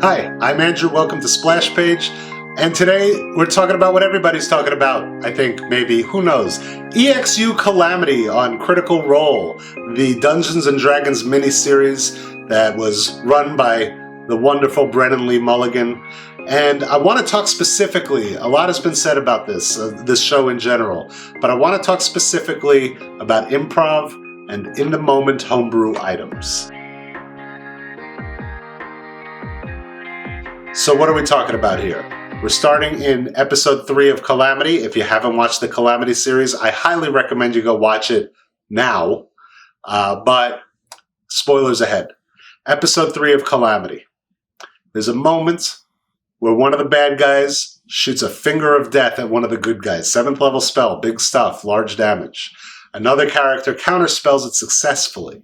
Hi, I'm Andrew. Welcome to Splashpage. And today we're talking about what everybody's talking about. I think, maybe, who knows? EXU Calamity on Critical Role, the Dungeons & Dragons miniseries that was run by the wonderful Brennan Lee Mulligan. And I want to talk specifically, a lot has been said about this show in general, but I want to talk specifically about improv and in-the-moment homebrew items. So what are we talking about here? We're starting in episode 3 of Calamity. If you haven't watched the Calamity series, I highly recommend you go watch it now. But spoilers ahead. Episode 3 of Calamity. There's a moment where one of the bad guys shoots a finger of death at one of the good guys. 7th level spell, big stuff, large damage. Another character counterspells it successfully.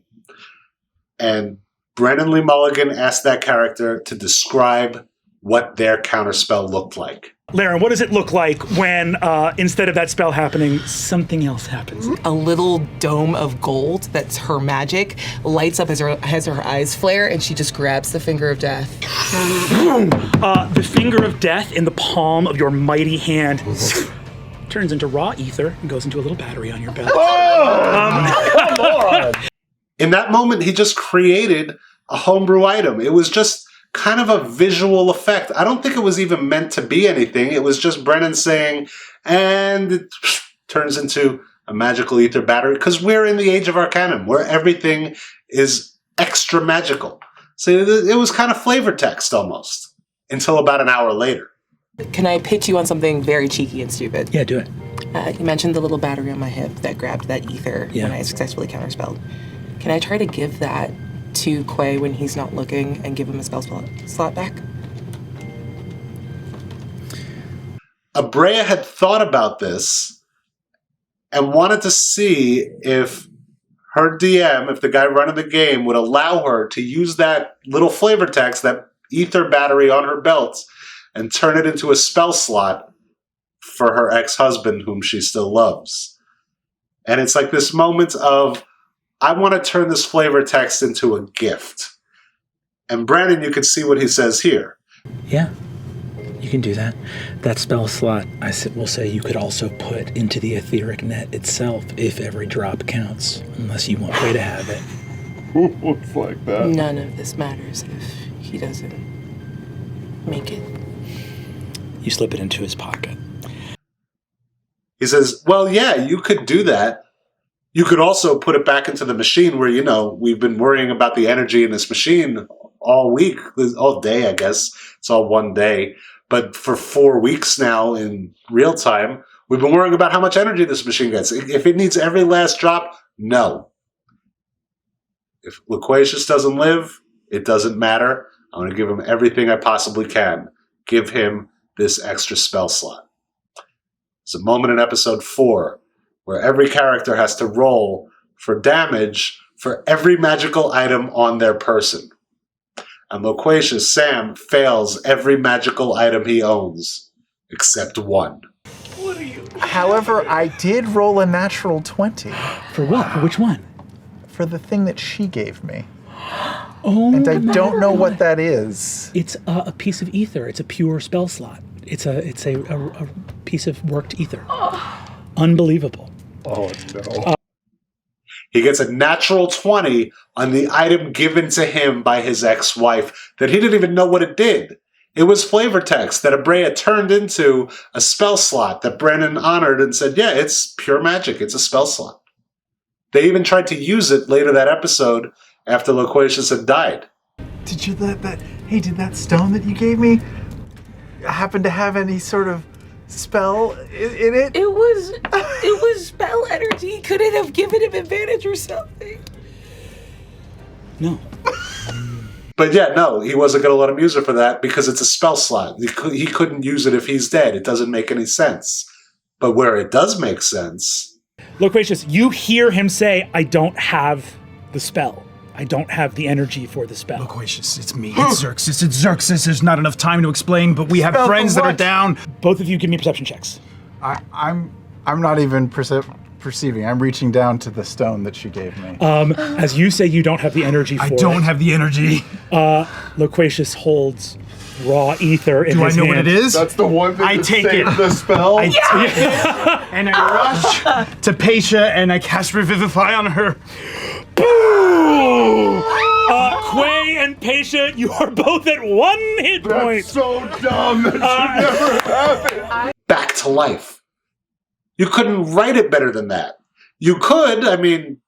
And Brennan Lee Mulligan asked that character to describe what their counterspell looked like. Laren, what does it look like when, instead of that spell happening, something else happens? A little dome of gold that's her magic lights up as her eyes flare, and she just grabs the finger of death. The finger of death in the palm of your mighty hand turns into raw ether and goes into a little battery on your belt. Come on! In that moment, he just created a homebrew item. It was just kind of a visual effect. I don't think it was even meant to be anything. It was just Brennan saying, and it turns into a magical ether battery, because we're in the age of Arcanum, where everything is extra magical. So it was kind of flavor text almost, until about an hour later. Can I pitch you on something very cheeky and stupid? Yeah, do it. You mentioned the little battery on my hip that grabbed that ether when I successfully counterspelled. Can I try to give that to Quay when he's not looking and give him a spell slot back? Aabria had thought about this and wanted to see if her DM, if the guy running the game, would allow her to use that little flavor text, that ether battery on her belt, and turn it into a spell slot for her ex-husband, whom she still loves. And it's like this moment of, I want to turn this flavor text into a gift. And Brandon, you can see what he says here. Yeah, you can do that. That spell slot, will say you could also put into the etheric net itself if every drop counts, unless you want Quay to have it. Looks like that. None of this matters if he doesn't make it. You slip it into his pocket. He says, well, yeah, you could do that. You could also put it back into the machine where, we've been worrying about the energy in this machine all week, all day, I guess. It's all one day. But for 4 weeks now in real time, we've been worrying about how much energy this machine gets. If it needs every last drop, no. If Loquacious doesn't live, it doesn't matter. I'm going to give him everything I possibly can. Give him this extra spell slot. There's a moment in episode 4 where every character has to roll for damage for every magical item on their person. And Loquacious Sam fails every magical item he owns, except one. What are you? However, I did roll a natural 20 For what? For which one? for the thing that she gave me. Oh, And I don't know what that is. It's a piece of ether. It's a pure spell slot. It's a piece of worked ether. Unbelievable. Oh, no. He gets a natural 20 on the item given to him by his ex-wife that he didn't even know what it did. It was flavor text that Aabria turned into a spell slot that Brennan honored and said, yeah, it's pure magic. It's a spell slot. They even tried to use it later that episode after Loquacious had died. Did that stone that you gave me happen to have any sort of spell in it? It was spell energy. Could it have given him advantage or something? No. But yeah, no, he wasn't going to let him use it for that because it's a spell slot. He couldn't use it if he's dead. It doesn't make any sense. But where it does make sense... Loquacious, you hear him say, I don't have the spell. I don't have the energy for the spell. Loquacious, it's me. It's Xerxes. It's Xerxes. There's not enough time to explain, but we have Spell friends for that are what? down. Both of you give me perception checks. I'm not even perceiving? I'm reaching down to the stone that she gave me. As you say, you don't have the energy for I it. don't have the energy. Loquacious holds raw ether in Do I his know hand. what it is? That's the one thing I that take saved it. the spell. I take it, and I rush to Paisha, and I cast Revivify on her. Boo! Quay and Paisha, you are both at 1 hit point. That's so dumb. That should never happen. Back to life. You couldn't write it better than that. You could, I mean,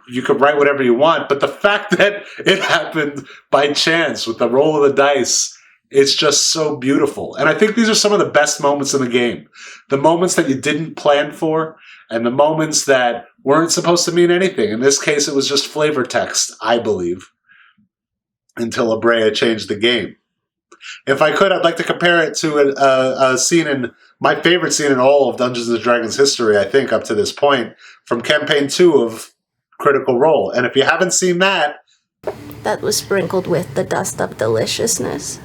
you could write whatever you want, but the fact that it happened by chance with the roll of the dice, it's just so beautiful. And I think these are some of the best moments in the game. The moments that you didn't plan for, and the moments that weren't supposed to mean anything. In this case, it was just flavor text, I believe, until Aabria changed the game. If I could, I'd like to compare it to a scene in my favorite scene in all of Dungeons & Dragons history, I think, up to this point, from Campaign 2 of Critical Role. And if you haven't seen that, that was sprinkled with the dust of deliciousness.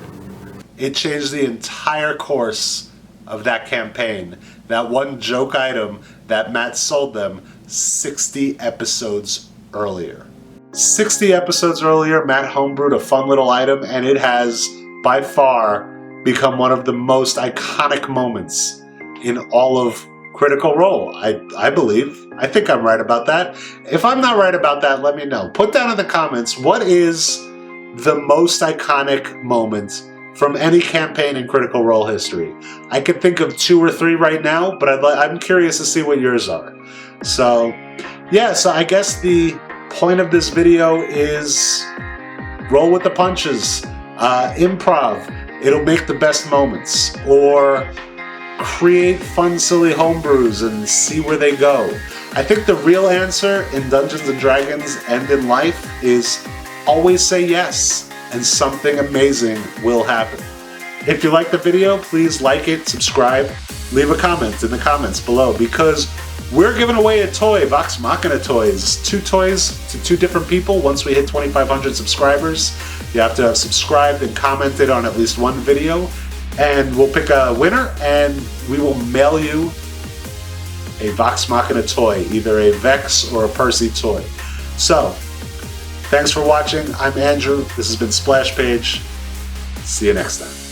It changed the entire course of that campaign. That one joke item that Matt sold them 60 episodes earlier. 60 episodes earlier, Matt homebrewed a fun little item, and it has, by far, become one of the most iconic moments in all of Critical Role, I believe. I think I'm right about that. If I'm not right about that, let me know. Put down in the comments, what is the most iconic moment from any campaign in Critical Role history? I could think of 2 or 3 right now, but I'm curious to see what yours are. So, yeah, so I guess the point of this video is roll with the punches, improv, it'll make the best moments, or create fun, silly homebrews and see where they go. I think the real answer in Dungeons & Dragons and in life is always say yes, and something amazing will happen. If you like the video, please like it, subscribe, leave a comment in the comments below, because we're giving away a toy, Vox Machina toys. 2 toys to 2 different people once we hit 2,500 subscribers. You have to have subscribed and commented on at least 1 video, and we'll pick a winner, and we will mail you a Vox Machina toy, either a Vex or a Percy toy. So, thanks for watching. I'm Andrew. This has been Splashpage. See you next time.